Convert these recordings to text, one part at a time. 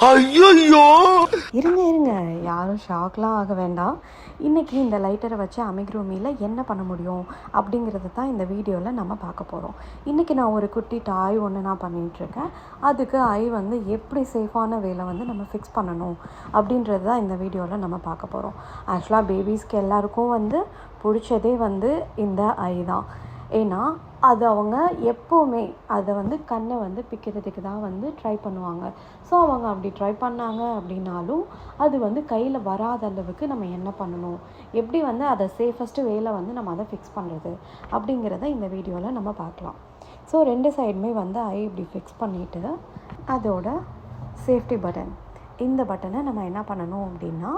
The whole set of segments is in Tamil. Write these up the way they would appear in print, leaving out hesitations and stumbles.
ஐயோ இருங்க இருங்க, யாரும் ஷாக்லாம் ஆக வேண்டாம். இன்றைக்கி இந்த லைட்டரை வச்சு அமிக்ரூமியில் என்ன பண்ண முடியும் அப்படிங்கிறது தான் இந்த வீடியோவில் நம்ம பார்க்க போகிறோம். இன்றைக்கி நான் ஒரு குட்டி டாய் ஒன்று நான் பண்ணிகிட்ருக்கேன். அதுக்கு ஐ வந்து எப்படி சேஃபான வேலை வந்து நம்ம ஃபிக்ஸ் பண்ணணும் அப்படின்றது தான் இந்த வீடியோவில் நம்ம பார்க்க போகிறோம். ஆக்சுவலாக பேபிஸ்க்கு எல்லாருக்கும் வந்து பிடிச்சதே வந்து இந்த ஐ தான். ஏன்னா அது அவங்க எப்போவுமே அதை வந்து கண்ணை வந்து பிக்கிறதுக்கு தான் வந்து ட்ரை பண்ணுவாங்க. ஸோ அவங்க அப்படி ட்ரை பண்ணாங்க அப்படின்னாலும் அது வந்து கையில் வராத அளவுக்கு நம்ம என்ன பண்ணணும், எப்படி வந்து அதை சேஃபஸ்ட்டு வேலை வந்து நம்ம அதை ஃபிக்ஸ் பண்ணுறது அப்படிங்கிறத இந்த வீடியோவில் நம்ம பார்க்கலாம். ஸோ ரெண்டு சைடுமே வந்து ஐ இப்படி ஃபிக்ஸ் பண்ணிவிட்டு அதோட சேஃப்டி பட்டன், இந்த பட்டனை நம்ம என்ன பண்ணணும் அப்படின்னா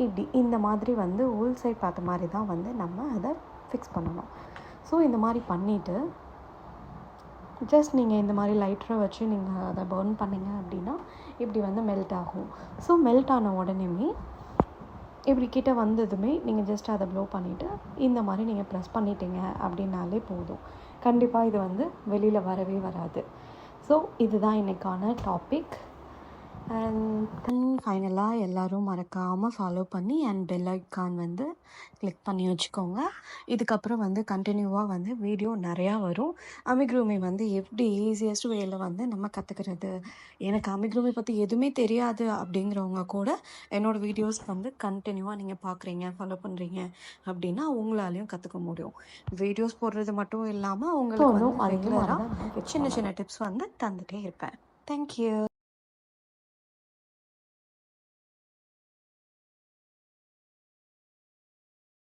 இப்படி இந்த மாதிரி வந்து உள் சைட் பார்த்த மாதிரி தான் வந்து நம்ம அதை ஃபிக்ஸ் பண்ணணும். ஸோ இந்த மாதிரி பண்ணிவிட்டு ஜஸ்ட் நீங்கள் இந்த மாதிரி லைட்டரை வச்சு நீங்கள் அதை பர்ன் பண்ணிங்க அப்படின்னா இப்படி வந்து மெல்ட் ஆகும். ஸோ மெல்ட் ஆன உடனேமே இப்படி கிட்ட வந்ததுமே நீங்கள் ஜஸ்ட் அதை ப்ளோ பண்ணிவிட்டு இந்த மாதிரி நீங்கள் ப்ரெஸ் பண்ணிட்டீங்க அப்படின்னாலே போதும். கண்டிப்பாக இது வந்து வெளியில் வரவே வராது. ஸோ இதுதான் இன்றைக்கான டாபிக். அண்ட் ஃபைனலாக எல்லோரும் மறக்காமல் ஃபாலோ பண்ணி அண்ட் பெல் ஐக்கான் வந்து கிளிக் பண்ணி வச்சுக்கோங்க. இதுக்கப்புறம் வந்து கண்டினியூவாக வந்து வீடியோ நிறையா வரும். அமிக்ரூமி வந்து எப்படி ஈஸியஸ்ட் வேலை வந்து நம்ம கற்றுக்கிறது, எனக்கு அமிக்ரூமி பற்றி எதுவுமே தெரியாது அப்படிங்கிறவங்க கூட என்னோடய வீடியோஸ் வந்து கண்டினியூவாக நீங்கள் பார்க்குறீங்க, ஃபாலோ பண்ணுறீங்க அப்படின்னா உங்களாலையும் கற்றுக்க முடியும். வீடியோஸ் போடுறது மட்டும் இல்லாமல் உங்களுக்கு வந்து ரெகுலராக சின்ன சின்ன டிப்ஸ் வந்து தந்துகிட்டே இருப்பேன். தேங்க்யூ.